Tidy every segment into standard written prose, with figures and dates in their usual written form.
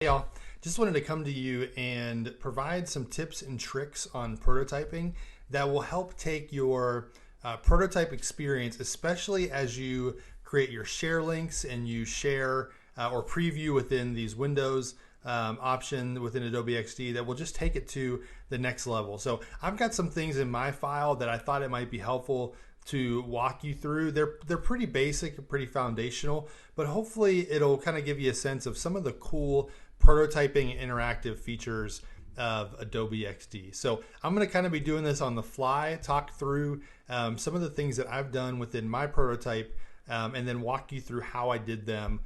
Hey y'all, just wanted to come to you and provide some tips and tricks on prototyping that will help take your prototype experience, especially as you create your share links and you share or preview within these windows option within Adobe XD that will just take it to the next level. So I've got some things in my file that I thought it might be helpful to walk you through. They're pretty basic and pretty foundational, but hopefully it'll kind of give you a sense of some of the cool prototyping interactive features of Adobe XD. So I'm going to kind of be doing this on the fly, talk through some of the things that I've done within my prototype, and then walk you through how I did them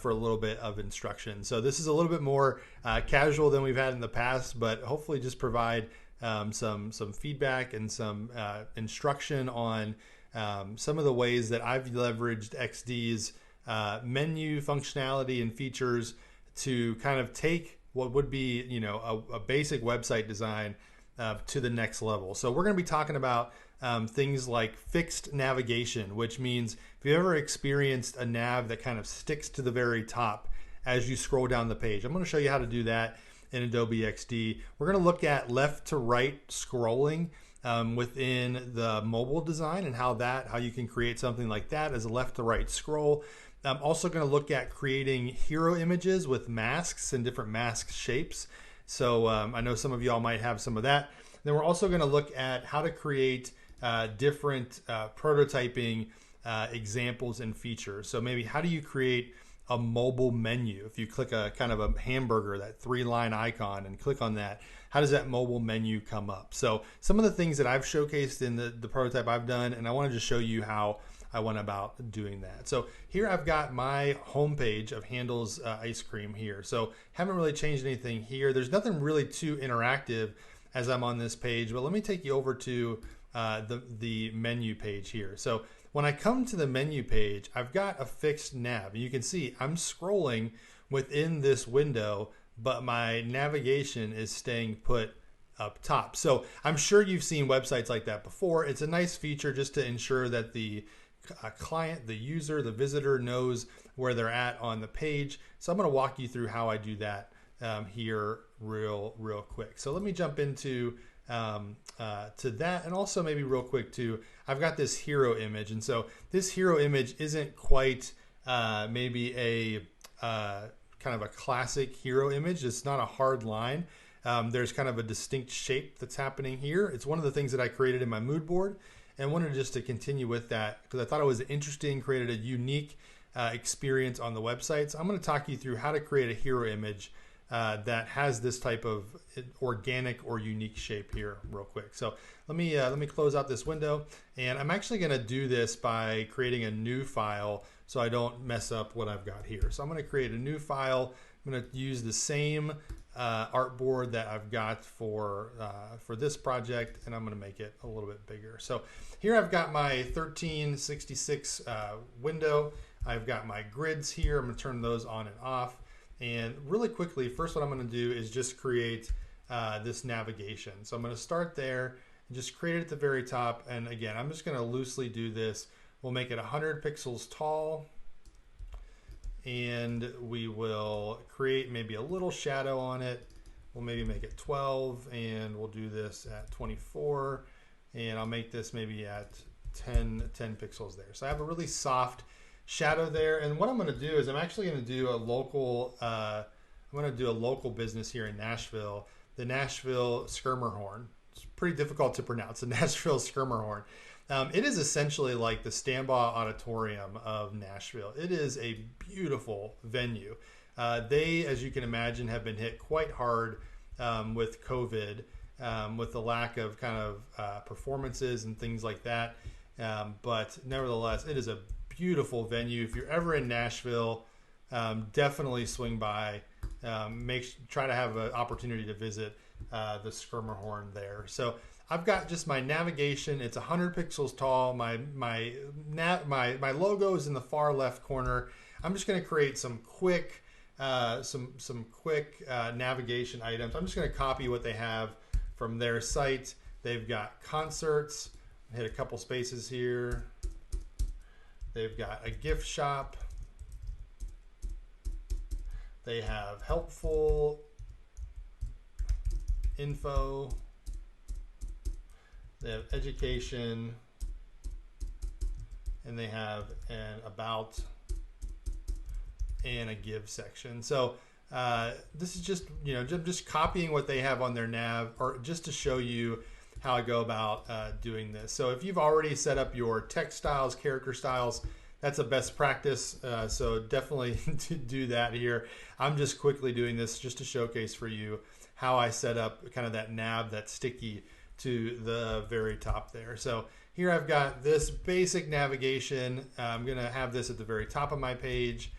for a little bit of instruction. So this is a little bit more casual than we've had in the past, but hopefully just provide some feedback and some instruction on some of the ways that I've leveraged XD's menu functionality and features to kind of take what would be, a basic website design to the next level. So we're going to be talking about things like fixed navigation, which means if you ever experienced a nav that kind of sticks to the very top as you scroll down the page, I'm going to show you how to do that in Adobe XD. We're going to look at left to right scrolling within the mobile design and how you can create something like that as a left to right scroll. I'm also going to look at creating hero images with masks and different mask shapes. So I know some of y'all might have some of that. Then we're also going to look at how to create different prototyping examples and features. So maybe how do you create a mobile menu? If you click a kind of a hamburger, that 3-line icon, and click on that, how does that mobile menu come up? So some of the things that I've showcased in the prototype I've done, and I want to just show you how I went about doing that. So here I've got my homepage of Handel's Ice Cream here. So haven't really changed anything here. There's nothing really too interactive as I'm on this page, but let me take you over to the menu page here. So when I come to the menu page, I've got a fixed nav. And you can see I'm scrolling within this window, but my navigation is staying put up top. So I'm sure you've seen websites like that before. It's a nice feature just to ensure that the client, the user, the visitor knows where they're at on the page. So I'm going to walk you through how I do that here real quick. So let me jump into to that, and also maybe real quick too, I've got this hero image, and so this hero image isn't quite maybe a kind of a classic hero image. It's not a hard line. There's kind of a distinct shape that's happening here. It's one of the things that I created in my mood board, and wanted just to continue with that because I thought it was interesting, created a unique experience on the website. So I'm going to talk you through how to create a hero image that has this type of organic or unique shape here real quick. So let me close out this window, and I'm actually going to do this by creating a new file so I don't mess up what I've got here. So I'm going to create a new file. I'm going to use the same artboard that I've got for this project, and I'm going to make it a little bit bigger. So here I've got my 1366 window. I've got my grids here. I'm going to turn those on and off. And really quickly, first what I'm going to do is just create this navigation. So I'm going to start there and just create it at the very top. And again, I'm just going to loosely do this. We'll make it 100 pixels tall. And we will create maybe a little shadow on it. We'll maybe make it 12, and we'll do this at 24. And I'll make this maybe at 10 pixels there. So I have a really soft shadow there. And what I'm going to do is I'm actually going to do a local business here in Nashville, the Nashville Skirmerhorn. It's pretty difficult to pronounce, the Nashville Skirmerhorn. It is essentially like the Stambaugh Auditorium of Nashville. It is a beautiful venue. They, as you can imagine, have been hit quite hard with COVID, with the lack of kind of performances and things like that. But nevertheless, it is a beautiful venue. If you're ever in Nashville, definitely swing by. Try to have an opportunity to visit the Skirmerhorn there. So I've got just my navigation. It's 100 pixels tall. My logo is in the far left corner. I'm just going to create some quick navigation items. I'm just going to copy what they have from their site. They've got concerts. Hit a couple spaces here. They've got a gift shop. They have helpful, info, they have education, and they have an about and a give section. So this is just, just copying what they have on their nav, or just to show you how I go about doing this. So if you've already set up your text styles, character styles, that's a best practice. So definitely do that here. I'm just quickly doing this just to showcase for you how I set up kind of that nav, that sticky to the very top there. So here I've got this basic navigation. I'm going to have this at the very top of my page.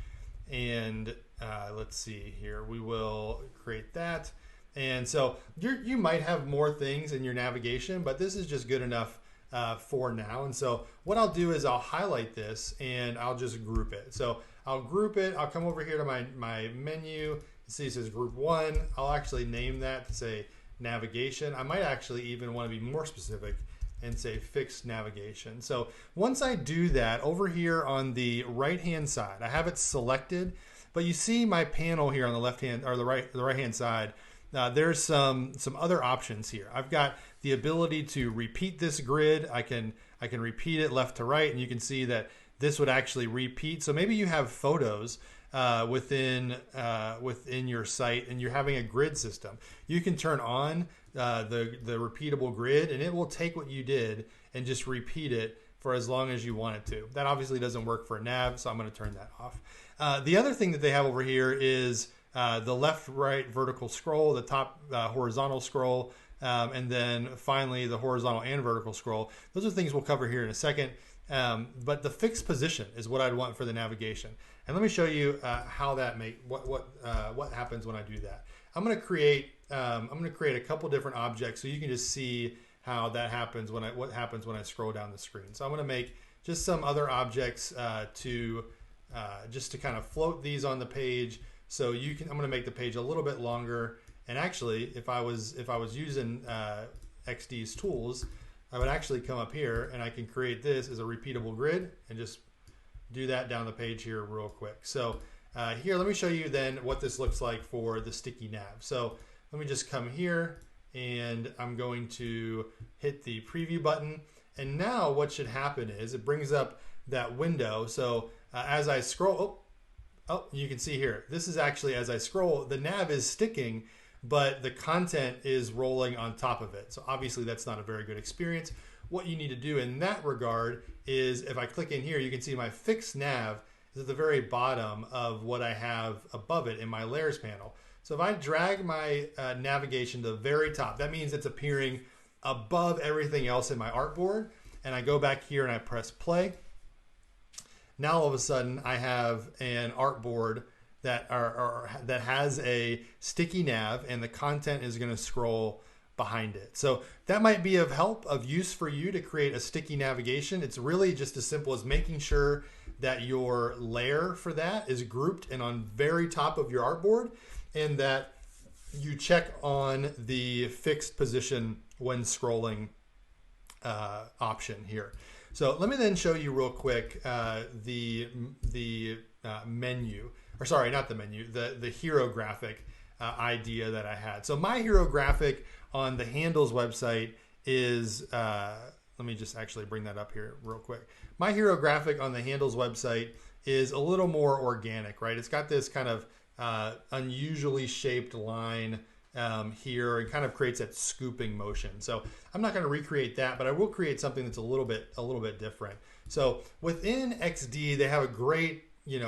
And let's see here, we will create that. And so you might have more things in your navigation, but this is just good enough for now. And so what I'll do is I'll highlight this and I'll just group it. So I'll group it. I'll come over here to my menu. See, it says group 1. I'll actually name that to say navigation. I might actually even want to be more specific and say fixed navigation. So once I do that, over here on the right hand side, I have it selected, but you see my panel here on the left hand or the right hand side. There's some other options here. I've got the ability to repeat this grid. I can repeat it left to right, and you can see that this would actually repeat. So maybe you have photos within your site and you're having a grid system. You can turn on the repeatable grid, and it will take what you did and just repeat it for as long as you want it to. That obviously doesn't work for a nav, so I'm going to turn that off. The other thing that they have over here is the left-right vertical scroll, the top horizontal scroll, and then finally the horizontal and vertical scroll. Those are things we'll cover here in a second. But the fixed position is what I'd want for the navigation. And let me show you how that what happens when I do that. I'm going to create a couple different objects so you can just see how that happens what happens when I scroll down the screen. So I'm going to make just some other objects just to kind of float these on the page. So I'm going to make the page a little bit longer. And actually, if I was using XD's tools, I would actually come up here and I can create this as a repeatable grid and just do that down the page here real quick. So here, let me show you then what this looks like for the sticky nav. So let me just come here and I'm going to hit the preview button. And now what should happen is it brings up that window. So as I scroll, you can see here, this is actually, as I scroll, the nav is sticking, but the content is rolling on top of it. So obviously that's not a very good experience. What you need to do in that regard is if I click in here, you can see my fixed nav is at the very bottom of what I have above it in my layers panel. So if I drag my navigation to the very top, that means it's appearing above everything else in my artboard. And I go back here and I press play. Now all of a sudden I have an artboard that has a sticky nav, and the content is going to scroll behind it. So that might be of use for you to create a sticky navigation. It's really just as simple as making sure that your layer for that is grouped and on very top of your artboard, and that you check on the fixed position when scrolling option here. So let me then show you real quick the menu, or sorry, not the menu, the hero graphic idea that I had. So my hero graphic on the handles website is, let me just actually bring that up here real quick. My hero graphic on the handles website is a little more organic, right? It's got this kind of unusually shaped line here, and kind of creates that scooping motion. So I'm not going to recreate that, but I will create something that's a little bit different. So within XD, they have a great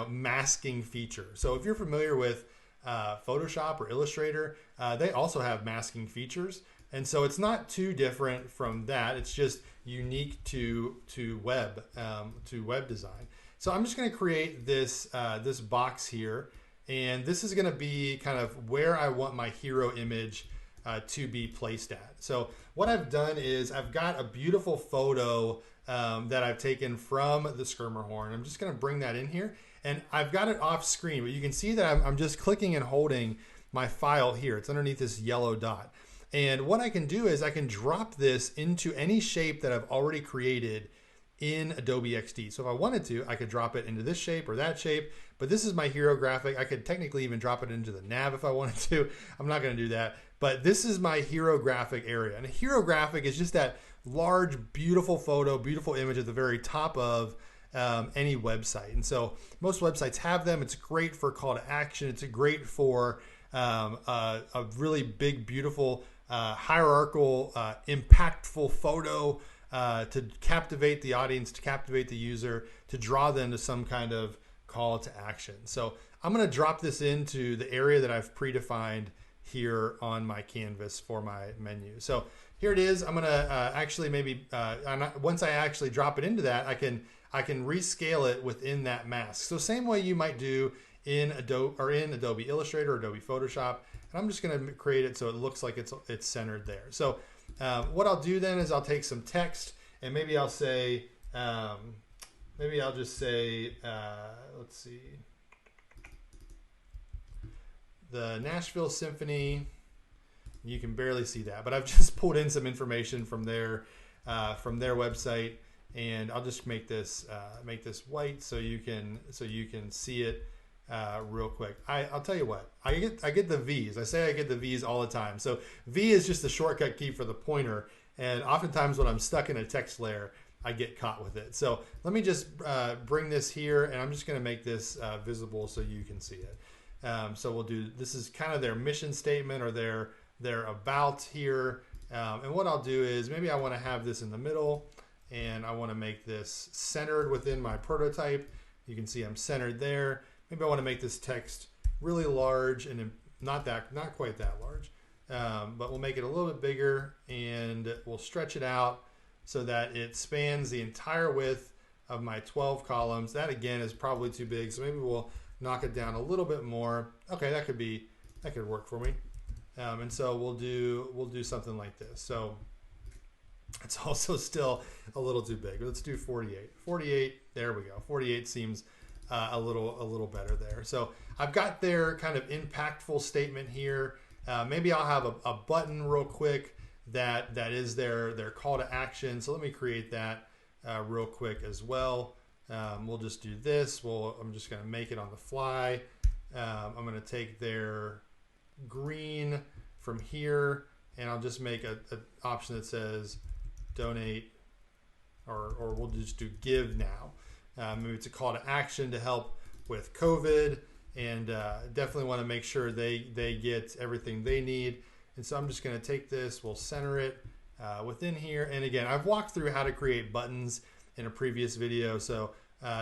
masking feature. So if you're familiar with Photoshop or Illustrator, they also have masking features. And so it's not too different from that. It's just unique to web design. So I'm just going to create this box here, and this is going to be kind of where I want my hero image to be placed at. So what I've done is I've got a beautiful photo that I've taken from the Skirmerhorn. I'm just going to bring that in here, and I've got it off screen, but you can see that I'm just clicking and holding my file here. It's underneath this yellow dot. And what I can do is I can drop this into any shape that I've already created in Adobe XD. So if I wanted to, I could drop it into this shape or that shape, but this is my hero graphic. I could technically even drop it into the nav if I wanted to. I'm not going to do that, but this is my hero graphic area. And a hero graphic is just that large, beautiful photo, beautiful image at the very top of any website. And so most websites have them. It's great for call to action. It's great for a really big, beautiful, hierarchical, impactful photo to captivate the audience, to captivate the user, to draw them to some kind of call to action. So I'm going to drop this into the area that I've predefined here on my canvas for my menu. So here it is. I'm going to actually maybe once I actually drop it into that, I can rescale it within that mask. So same way you might do in Adobe Illustrator or Adobe Photoshop. And I'm just going to create it so it looks like it's centered there. So what I'll do then is I'll take some text and maybe I'll say, maybe I'll just say, let's see, the Nashville Symphony. You can barely see that, but I've just pulled in some information from their website, and I'll just make this white so you can see it real quick. I'll tell you what, I get the V's. I say I get the V's all the time. So V is just the shortcut key for the pointer, and oftentimes when I'm stuck in a text layer, I get caught with it. So let me just bring this here, and I'm just going to make this visible so you can see it. So we'll do, this is kind of their mission statement or their about here. And what I'll do is maybe I want to have this in the middle, and I want to make this centered within my prototype. You can see I'm centered there. Maybe I want to make this text really large, and not quite that large, but we'll make it a little bit bigger, and we'll stretch it out so that it spans the entire width of my 12 columns. That again is probably too big, so maybe we'll knock it down a little bit more. Okay, that could work for me. And so we'll do something like this. So it's also still a little too big. Let's do 48. 48. There we go. 48 seems a little better there. So I've got their kind of impactful statement here. Maybe I'll have a button real quick that is their call to action. So let me create that real quick as well. We'll just do this. I'm just going to make it on the fly. I'm going to take their green from here, and I'll just make an option that says donate, or we'll just do give now. Maybe it's a call to action to help with COVID, and definitely want to make sure they get everything they need. And so I'm just going to take this, we'll center it within here. And again, I've walked through how to create buttons in a previous video, so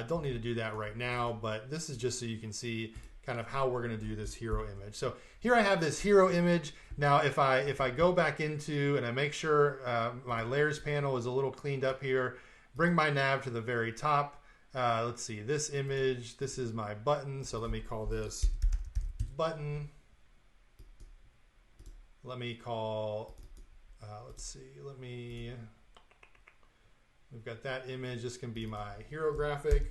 don't need to do that right now, but this is just so you can see kind of how we're going to do this hero image. So here I have this hero image. Now if I go back into and I make sure my layers panel is a little cleaned up here, bring my nav to the very top. Let's see, this image, this is my button. So let me call this button. Let me call, let's see, we've got that image. This can be my hero graphic.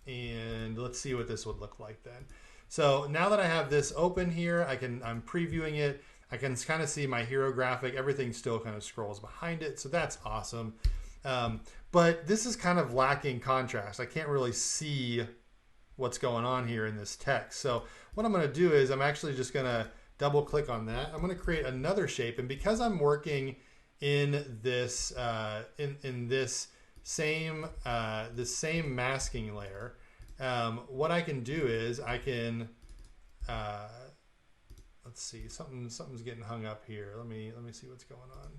And let's see what this would look like then. So now that I have this open here, I'm previewing it. I can kind of see my hero graphic. Everything still kind of scrolls behind it. So that's awesome. But this is kind of lacking contrast. I can't really see what's going on here in this text. So what I'm going to do is I'm actually just going to double click on that. I'm going to create another shape. And because I'm working in this, in this same masking layer, what I can do is I can let's see, something's getting hung up here. Let me see what's going on.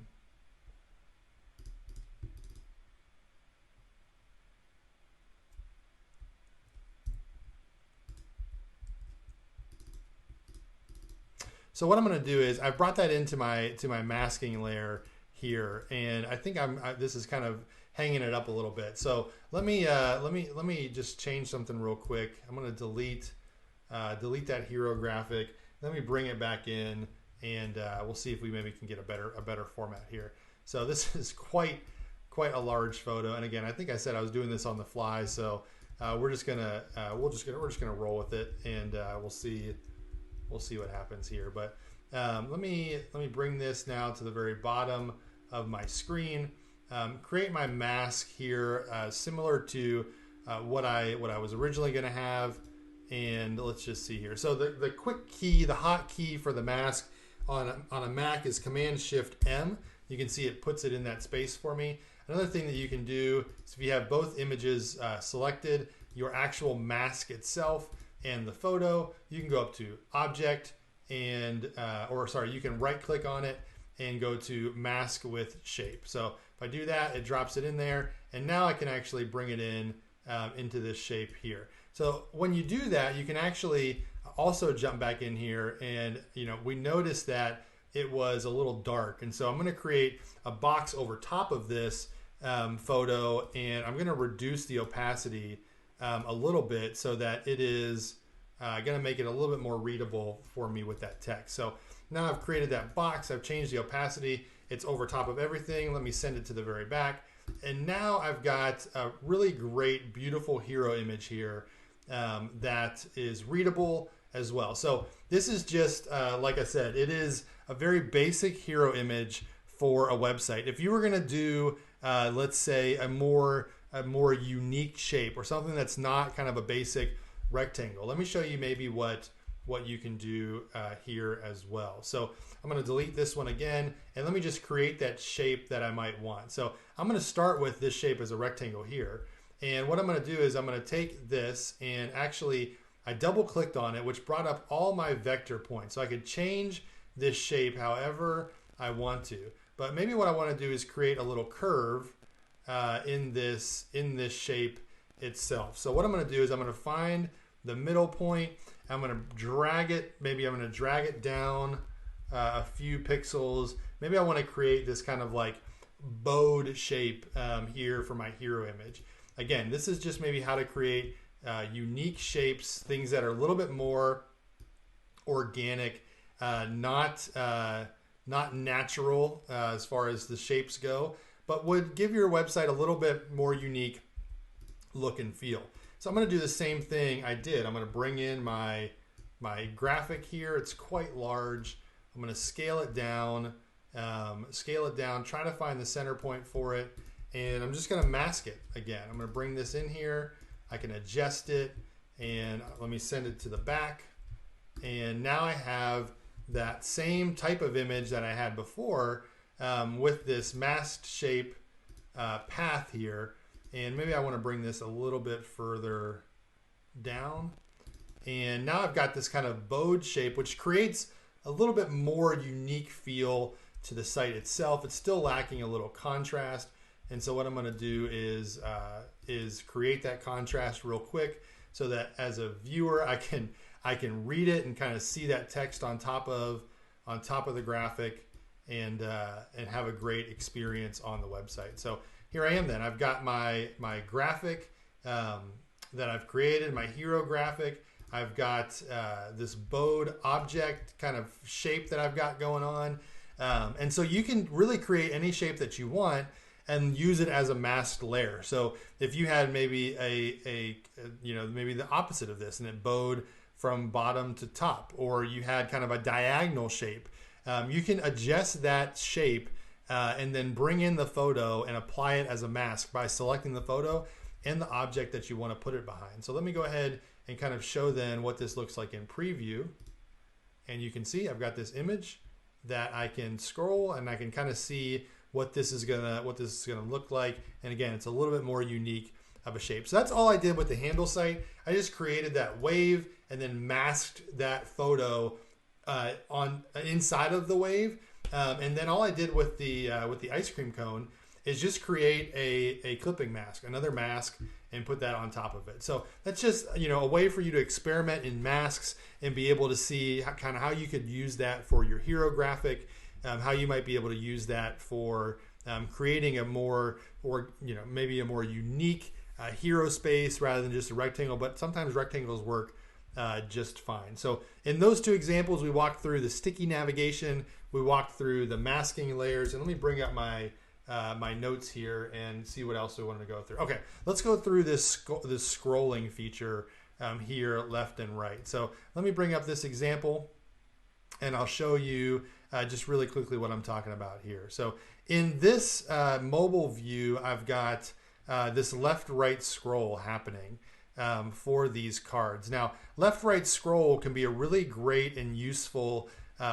So what I'm going to do is I've brought that into my masking layer here, and I think this is kind of hanging it up a little bit. So let me just change something real quick. I'm going to delete that hero graphic. Let me bring it back in, and we'll see if we maybe can get a better format here. So this is quite a large photo, and again, I think I said I was doing this on the fly, so we're just gonna roll with it, and we'll see what happens here. But Let me bring this now to the very bottom of my screen. Create my mask here, similar to what I was originally going to have. And let's just see here. So the quick key, the hot key for the mask on a Mac is Command-Shift-M. You can see it puts it in that space for me. Another thing that you can do is if you have both images selected, your actual mask itself and the photo, you can go up to Object and, you can right click on it and go to Mask with Shape. So if I do that, it drops it in there. And now I can actually bring it in into this shape here. So when you do that, you can actually also jump back in here, and we noticed that it was a little dark. And so I'm going to create a box over top of this photo, and I'm going to reduce the opacity a little bit so that it is going to make it a little bit more readable for me with that text. So now I've created that box, I've changed the opacity, it's over top of everything. Let me send it to the very back. And now I've got a really great, beautiful hero image here that is readable as well. So this is just, like I said, it is a very basic hero image for a website. If you were going to do, let's say, a more unique shape or something that's not kind of a basic rectangle, let me show you maybe what you can do here as well. So I'm going to delete this one again, and let me just create that shape that I might want. So I'm going to start with this shape as a rectangle here. And what I'm going to do is I'm going to take this, and actually I double clicked on it, which brought up all my vector points. So I could change this shape however I want to. But maybe what I want to do is create a little curve in this shape itself. So what I'm going to do is I'm going to find the middle point. I'm going to drag it. Maybe I'm going to drag it down a few pixels. Maybe I want to create this kind of like bowed shape here for my hero image. Again, this is just maybe how to create unique shapes, things that are a little bit more organic, not natural as far as the shapes go, but would give your website a little bit more unique look and feel. So I'm going to do the same thing I did. I'm going to bring in my graphic here. It's quite large. I'm going to scale it down, try to find the center point for it. And I'm just going to mask it again. I'm going to bring this in here. I can adjust it, and let me send it to the back. And now I have that same type of image that I had before with this masked shape path here. And maybe I want to bring this a little bit further down. And now I've got this kind of bowed shape, which creates a little bit more unique feel to the site itself. It's still lacking a little contrast. And so what I'm going to do is create that contrast real quick so that as a viewer I can read it and kind of see that text on top of the graphic and have a great experience on the website. So here I am then. I've got my graphic that I've created, my hero graphic. I've got this bowed object kind of shape that I've got going on. And so you can really create any shape that you want and use it as a masked layer. So if you had maybe maybe the opposite of this and it bowed from bottom to top, or you had kind of a diagonal shape, you can adjust that shape and then bring in the photo and apply it as a mask by selecting the photo and the object that you want to put it behind. So let me go ahead and kind of show then what this looks like in preview. And you can see I've got this image that I can scroll and I can kind of see what this is gonna look like. And again, it's a little bit more unique of a shape. So that's all I did with the handle site. I just created that wave and then masked that photo on inside of the wave. And then all I did with the ice cream cone is just create a clipping mask, another mask, and put that on top of it. So that's just a way for you to experiment in masks and be able to see how you could use that for your hero graphic, how you might be able to use that for creating a more maybe a more unique hero space rather than just a rectangle. But sometimes rectangles work just fine. So in those two examples, we walked through the sticky navigation, we walked through the masking layers, and let me bring up my notes here and see what else we wanted to go through. Okay, let's go through this scrolling feature here, left and right. So let me bring up this example. and I'll show you just really quickly what I'm talking about here. So in this mobile view, I've got this left-right scroll happening for these cards. Now, left-right scroll can be a really great and useful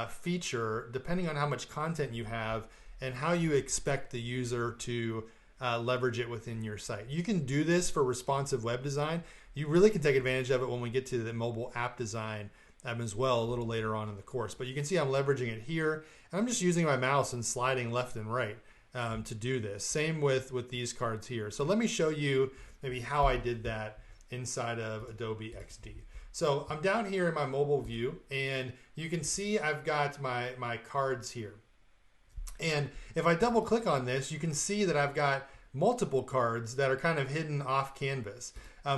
feature depending on how much content you have and how you expect the user to leverage it within your site. You can do this for responsive web design. You really can take advantage of it when we get to the mobile app design as well a little later on in the course. But you can see I'm leveraging it here, and I'm just using my mouse and sliding left and right to do this. Same with these cards here. So let me show you maybe how I did that inside of Adobe XD. So I'm down here in my mobile view, and you can see I've got my cards here. And if I double click on this, you can see that I've got multiple cards that are kind of hidden off canvas.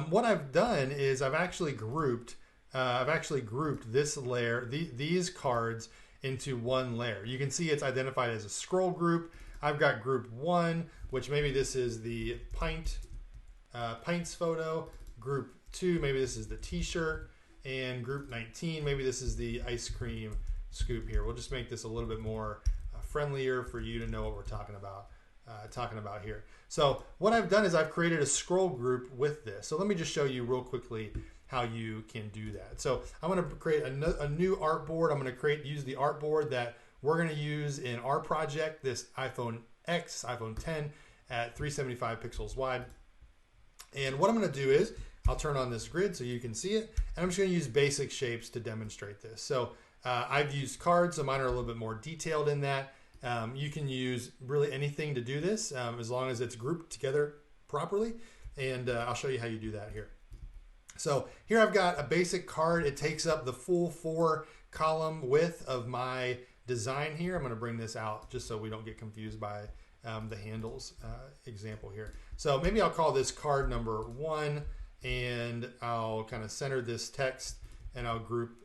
What I've done is I've actually grouped this layer, these cards into one layer. You can see it's identified as a scroll group. I've got group 1, which maybe this is the pints photo. Group 2, maybe this is the t-shirt. And group 19, maybe this is the ice cream scoop here. We'll just make this a little bit more friendlier for you to know what we're talking about here. So what I've done is I've created a scroll group with this. So let me just show you real quickly how you can do that. So I'm going to create a new artboard. I'm going to use the artboard that we're going to use in our project, this iPhone X, iPhone 10 at 375 pixels wide. And what I'm going to do is I'll turn on this grid so you can see it. And I'm just going to use basic shapes to demonstrate this. So I've used cards, so mine are a little bit more detailed in that. You can use really anything to do this as long as it's grouped together properly. And I'll show you how you do that here. So here I've got a basic card. It takes up the full 4-column width of my design here. I'm going to bring this out just so we don't get confused by the handles example here. So maybe I'll call this card number 1, and I'll kind of center this text, and I'll group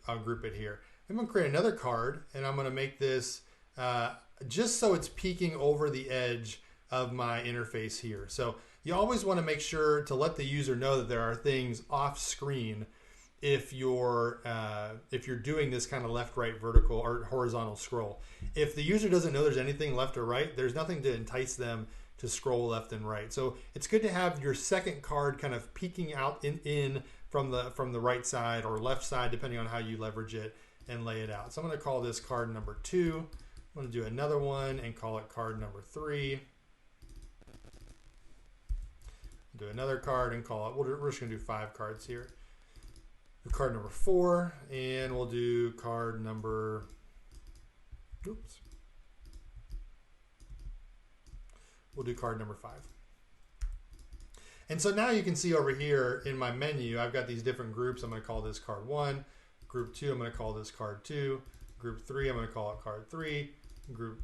it here. I'm going to create another card, and I'm going to make this just so it's peeking over the edge of my interface here. So you always want to make sure to let the user know that there are things off screen if you're doing this kind of left, right, vertical or horizontal scroll. If the user doesn't know there's anything left or right, there's nothing to entice them to scroll left and right. So it's good to have your second card kind of peeking out in from the right side or left side, depending on how you leverage it and lay it out. So I'm going to call this card number 2. I'm going to do another one and call it card number 3. Do another card and call it, we're just going to do 5 cards here. Do card number 4, and we'll do card number, we'll do card number 5. And so now you can see over here in my menu, I've got these different groups. I'm going to call this card 1. Group 2, I'm going to call this card 2. Group 3, I'm going to call it card 3. Group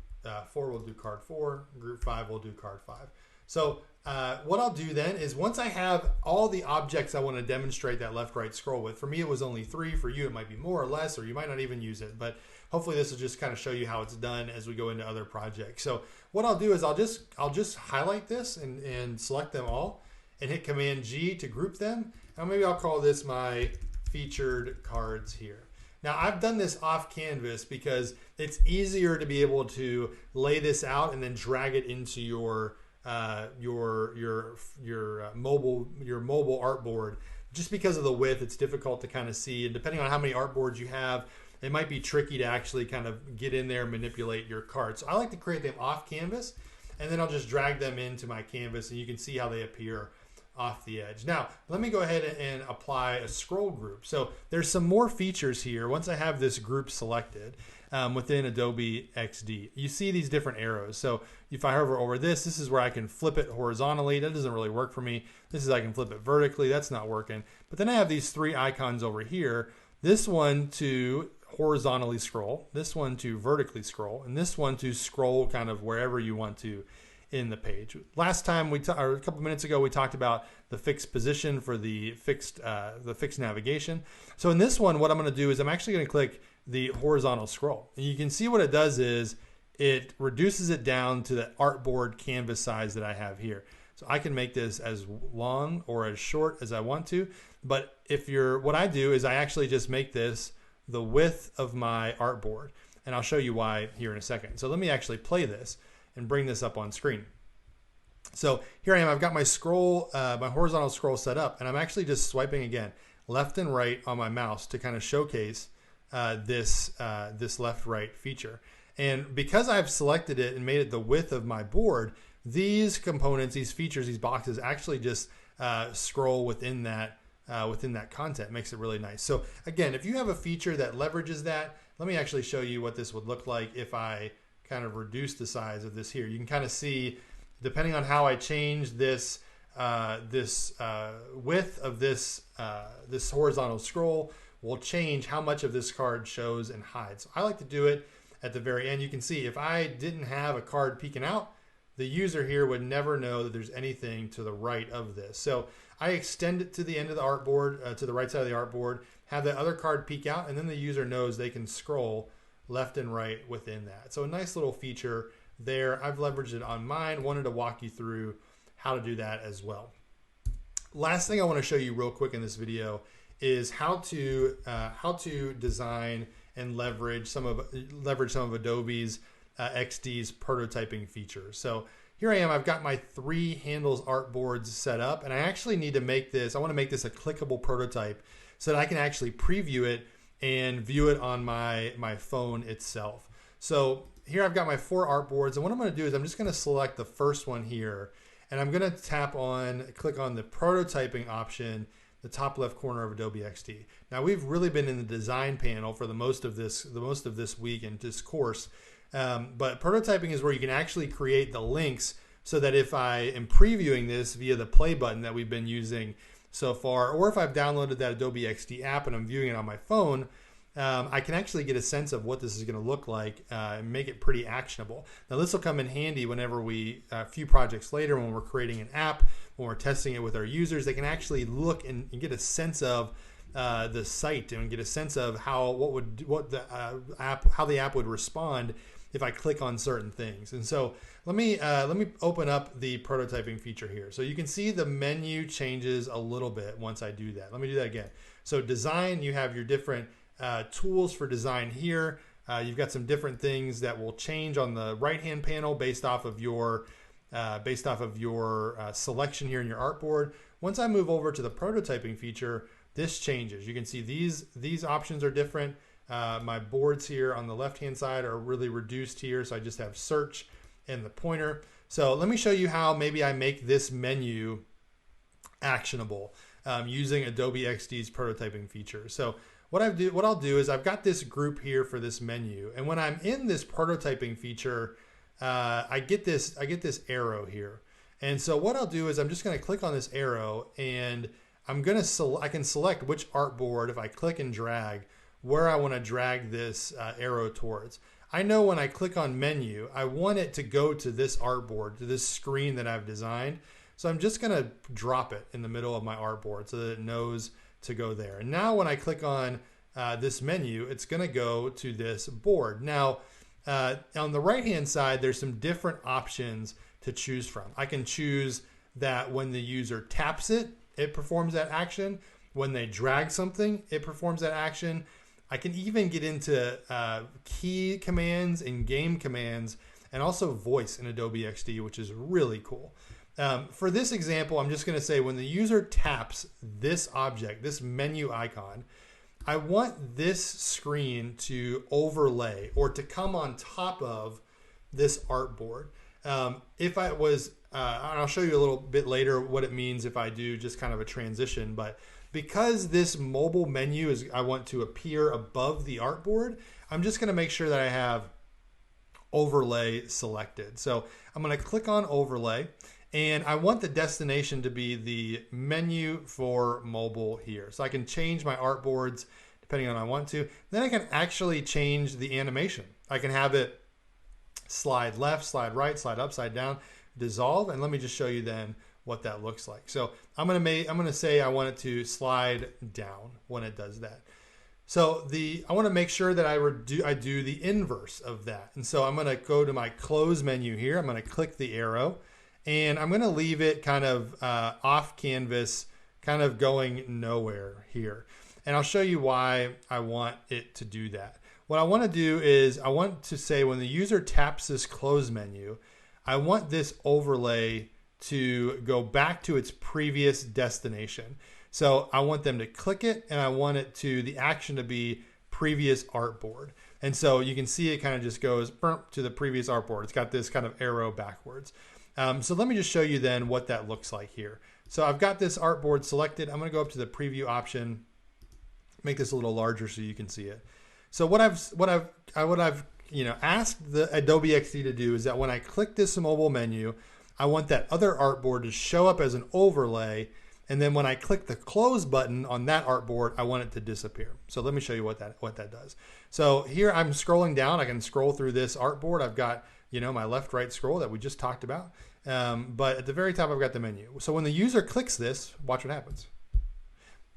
4, we'll do card 4. Group 5, we'll do card 5. So what I'll do then is once I have all the objects I want to demonstrate that left-right scroll with, for me it was only 3, for you it might be more or less, or you might not even use it, but hopefully this will just kind of show you how it's done as we go into other projects. So what I'll do is I'll just highlight this and select them all and hit Command G to group them, and maybe I'll call this my featured cards here. Now I've done this off canvas because it's easier to be able to lay this out and then drag it into your mobile artboard. Just because of the width, it's difficult to kind of see, and depending on how many artboards you have, it might be tricky to actually kind of get in there and manipulate your cards. So I like to create them off canvas, and then I'll just drag them into my canvas, and you can see how they appear off the edge. Now let me go ahead and apply a scroll group. So there's some more features here. Once I have this group selected within Adobe XD, you see these different arrows. So if I hover over this is where I can flip it horizontally. That doesn't really work for me. This is I can flip it vertically. That's not working. But then I have these 3 icons over here. This one to horizontally scroll, this one to vertically scroll, and this one to scroll kind of wherever you want to in the page. Last time or a couple minutes ago, we talked about the fixed position for the fixed navigation. So in this one, what I'm going to do is I'm actually going to click the horizontal scroll. And you can see what it does is it reduces it down to the artboard canvas size that I have here. So I can make this as long or as short as I want to. But what I do is I actually just make this the width of my artboard. And I'll show you why here in a second. So let me actually play this and bring this up on screen. So here I am, I've got my scroll, my horizontal scroll set up, and I'm actually just swiping again, left and right on my mouse to kind of showcase this left-right feature. And because I've selected it and made it the width of my board, these components, these features, these boxes actually just scroll within that content. It makes it really nice. So again, if you have a feature that leverages that, let me actually show you what this would look like if I kind of reduce the size of this here. You can kind of see, depending on how I change this width of this horizontal scroll will change how much of this card shows and hides. So I like to do it at the very end. You can see if I didn't have a card peeking out, the user here would never know that there's anything to the right of this. So I extend it to the end of the artboard, to the right side of the artboard, have the other card peek out, and then the user knows they can scroll left and right within that. So a nice little feature there. I've leveraged it on mine. Wanted to walk you through how to do that as well. Last thing I want to show you real quick in this video is how to design and leverage some of Adobe's XD's prototyping features. So here I am, I've got my 3 handles artboards set up, and I actually need to make this, I want to make this a clickable prototype so that I can actually preview it and view it on my phone itself. So here I've got my 4 artboards, and what I'm going to do is I'm just going to select the first one here, and I'm going to click on the prototyping option, the top left corner of Adobe XD. Now we've really been in the design panel for the most of this week and this course, but prototyping is where you can actually create the links so that if I am previewing this via the play button that we've been using so far, or if I've downloaded that Adobe XD app and I'm viewing it on my phone, I can actually get a sense of what this is going to look like and make it pretty actionable. Now this will come in handy whenever a few projects later, when we're creating an app, when we're testing it with our users, they can actually look and get a sense of the site and get a sense of how the app would respond if I click on certain things. And so let me open up the prototyping feature here. So you can see the menu changes a little bit once I do that. Let me do that again. So design, you have your different tools for design here. You've got some different things that will change on the right-hand panel based off of your selection here in your artboard. Once I move over to the prototyping feature, this changes. You can see these options are different. My boards here on the left-hand side are really reduced here, so I just have search and the pointer. So let me show you how maybe I make this menu actionable using Adobe XD's prototyping feature. So what I'll do is I've got this group here for this menu, and when I'm in this prototyping feature, I get this arrow here. And so what I'll do is I'm just going to click on this arrow, and I can select which artboard, if I click and drag, where I want to drag this arrow towards. I know when I click on menu, I want it to go to this artboard, to this screen that I've designed. So I'm just going to drop it in the middle of my artboard so that it knows to go there. And now when I click on this menu, it's going to go to this board. Now, on the right-hand side, there's some different options to choose from. I can choose that when the user taps it, it performs that action. When they drag something, it performs that action. I can even get into key commands and game commands, and also voice in Adobe XD, which is really cool. For this example, I'm just going to say when the user taps this object, this menu icon, I want this screen to overlay or to come on top of this artboard. If I was, and I'll show you a little bit later what it means if I do just kind of a transition, but because this mobile menu I want to appear above the artboard, I'm just going to make sure that I have overlay selected. So I'm going to click on overlay, and I want the destination to be the menu for mobile here. So I can change my artboards depending on what I want to. Then I can actually change the animation. I can have it slide left, slide right, slide upside down, dissolve, and let me just show you then what that looks like. So I'm gonna say I want it to slide down when it does that. So I want to make sure that I do the inverse of that. And so I'm gonna go to my close menu here. I'm gonna click the arrow, and I'm gonna leave it kind of off canvas, kind of going nowhere here. And I'll show you why I want it to do that. What I want to do is I want to say when the user taps this close menu, I want this overlay to go back to its previous destination. So I want them to click it, and I want it to the action to be previous artboard. And so you can see it kind of just goes to the previous artboard. It's got this kind of arrow backwards. So let me just show you then what that looks like here. So I've got this artboard selected. I'm going to go up to the preview option, make this a little larger so you can see it. So what I've asked the Adobe XD to do is that when I click this mobile menu, I want that other artboard to show up as an overlay. And then when I click the close button on that artboard, I want it to disappear. So let me show you what that does. So here I'm scrolling down. I can scroll through this artboard. I've got, my left, right scroll that we just talked about. But at the very top, I've got the menu. So when the user clicks this, watch what happens.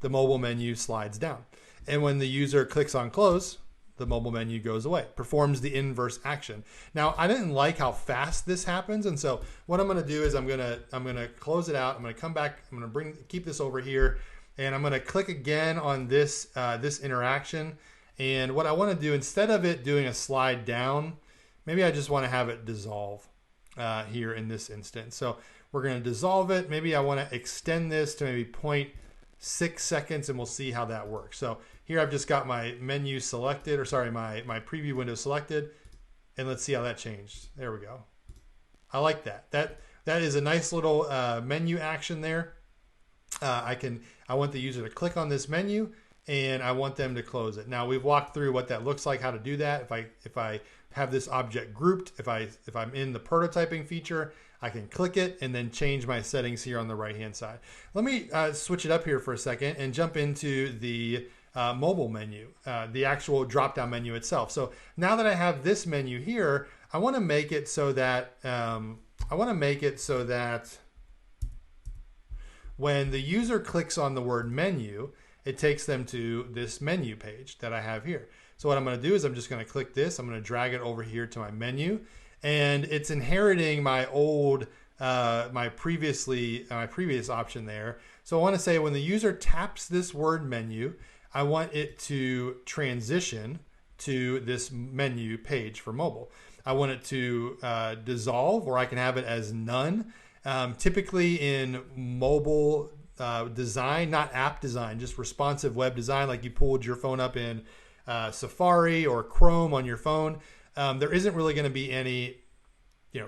The mobile menu slides down. And when the user clicks on close, the mobile menu goes away, performs the inverse action. Now, I didn't like how fast this happens, and so what I'm going to do is I'm going to close it out. I'm going to come back. I'm going to keep this over here, and I'm going to click again on this this interaction. And what I want to do, instead of it doing a slide down, maybe I just want to have it dissolve here in this instance. So we're going to dissolve it. Maybe I want to extend this to maybe 0.6 seconds, and we'll see how that works. So here I've just got my menu selected, or sorry, my preview window selected, and let's see how that changed. There we go. I like that. That is a nice little menu action there. I want the user to click on this menu, and I want them to close it. Now we've walked through what that looks like, how to do that. If I have this object grouped, if I'm in the prototyping feature, I can click it and then change my settings here on the right hand side. Let me switch it up here for a second and jump into the mobile menu, the actual drop down menu itself. So now that I have this menu here, I want to make it so that when the user clicks on the word menu, it takes them to this menu page that I have here. So what I'm going to do is I'm just going to click this. I'm going to drag it over here to my menu, and it's inheriting my old, my previous option there. So I want to say when the user taps this word menu, I want it to transition to this menu page for mobile. I want it to dissolve, or I can have it as none. Typically in mobile design, not app design, just responsive web design, like you pulled your phone up in Safari or Chrome on your phone, there isn't really going to be any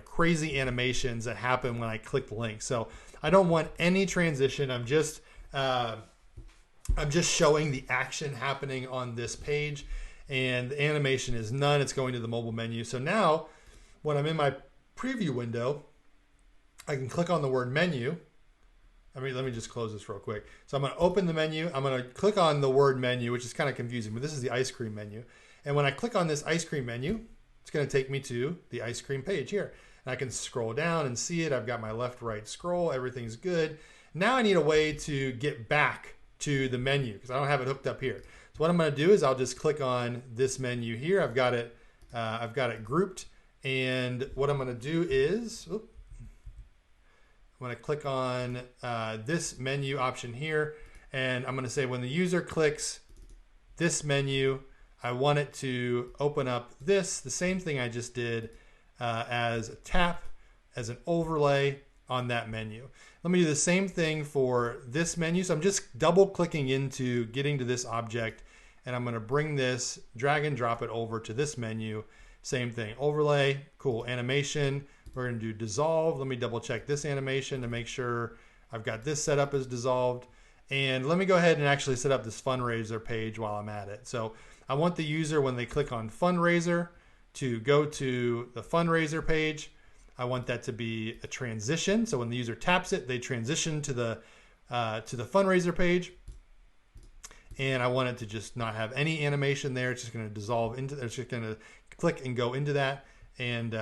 crazy animations that happen when I click the link. So I don't want any transition. I'm just showing the action happening on this page, and the animation is none. It's going to the mobile menu. So now when I'm in my preview window, I can click on the word menu. Let me just close this real quick. So I'm going to open the menu. I'm going to click on the word menu, which is kind of confusing, but this is the ice cream menu. And when I click on this ice cream menu, it's going to take me to the ice cream page here. And I can scroll down and see it. I've got my left, right scroll. Everything's good. Now I need a way to get back to the menu because I don't have it hooked up here. So what I'm going to do is I'll just click on this menu here. I've got it grouped. And what I'm going to do is, I'm going to click on this menu option here, and I'm going to say when the user clicks this menu, I want it to open up the same thing I just did as a tap, as an overlay on that menu. Let me do the same thing for this menu. So I'm just double clicking into getting to this object, and I'm going to bring this, drag and drop it over to this menu. Same thing, overlay, cool, animation. We're going to do dissolve. Let me double check this animation to make sure I've got this set up as dissolved. And let me go ahead and actually set up this fundraiser page while I'm at it. So I want the user, when they click on fundraiser, to go to the fundraiser page. I want that to be a transition. So when the user taps it, they transition to the fundraiser page. And I want it to just not have any animation there. It's just going to dissolve into, it's just going to click and go into that. And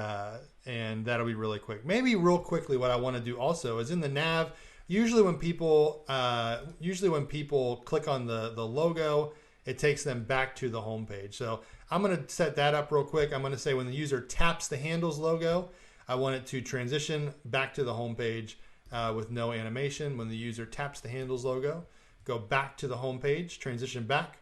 that'll be really quick. Maybe real quickly, what I want to do also is in the nav. Usually when people click on the logo, it takes them back to the home page. So I'm going to set that up real quick. I'm going to say when the user taps the handles logo, I want it to transition back to the home page with no animation. When the user taps the handles logo, go back to the home page, transition back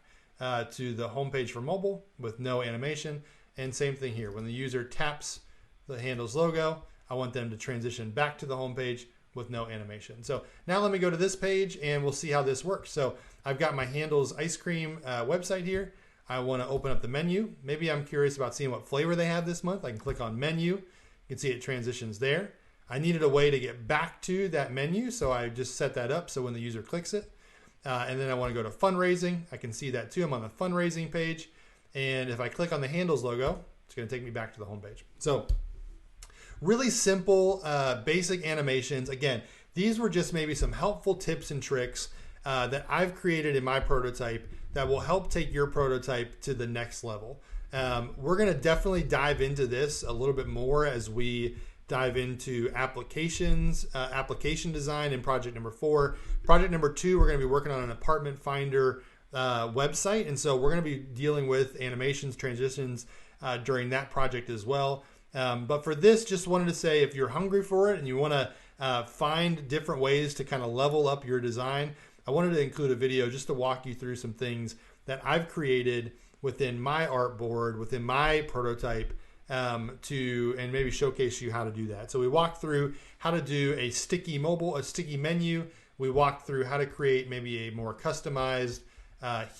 to the home page for mobile with no animation. And same thing here. When the user taps the handles logo, I want them to transition back to the home page with no animation. So now let me go to this page and we'll see how this works. So I've got my Handles ice cream website here. I want to open up the menu. Maybe I'm curious about seeing what flavor they have this month. I can click on menu. You can see it transitions there. I needed a way to get back to that menu, so I just set that up so when the user clicks it. And then I want to go to fundraising. I can see that too. I'm on the fundraising page. And if I click on the Handles logo, it's going to take me back to the home page. So really simple, basic animations. Again, these were just maybe some helpful tips and tricks that I've created in my prototype that will help take your prototype to the next level. We're going to definitely dive into this a little bit more as we dive into applications, application design in project number 4. Project number 2, we're going to be working on an apartment finder website. And so we're going to be dealing with animations, transitions during that project as well. But for this, just wanted to say, if you're hungry for it and you want to find different ways to kind of level up your design, I wanted to include a video just to walk you through some things that I've created within my artboard, within my prototype, and maybe showcase you how to do that. So we walked through how to do a sticky menu. We walked through how to create maybe a more customized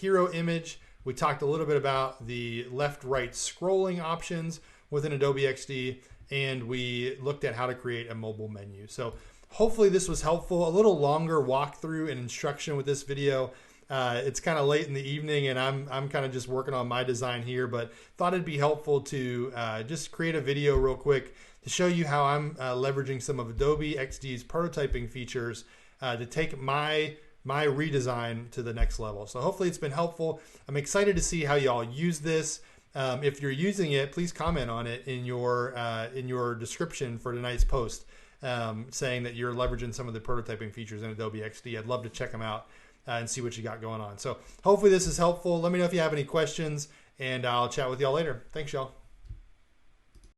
hero image. We talked a little bit about the left-right scrolling options within Adobe XD, and we looked at how to create a mobile menu. So hopefully this was helpful. A little longer walkthrough and instruction with this video. It's kind of late in the evening and I'm kind of just working on my design here, but thought it'd be helpful to just create a video real quick to show you how I'm leveraging some of Adobe XD's prototyping features to take my redesign to the next level. So hopefully it's been helpful. I'm excited to see how y'all use this. If you're using it, please comment on it in your description for tonight's post, saying that you're leveraging some of the prototyping features in Adobe XD. I'd love to check them out and see what you got going on. So hopefully this is helpful. Let me know if you have any questions, and I'll chat with y'all later. Thanks, y'all.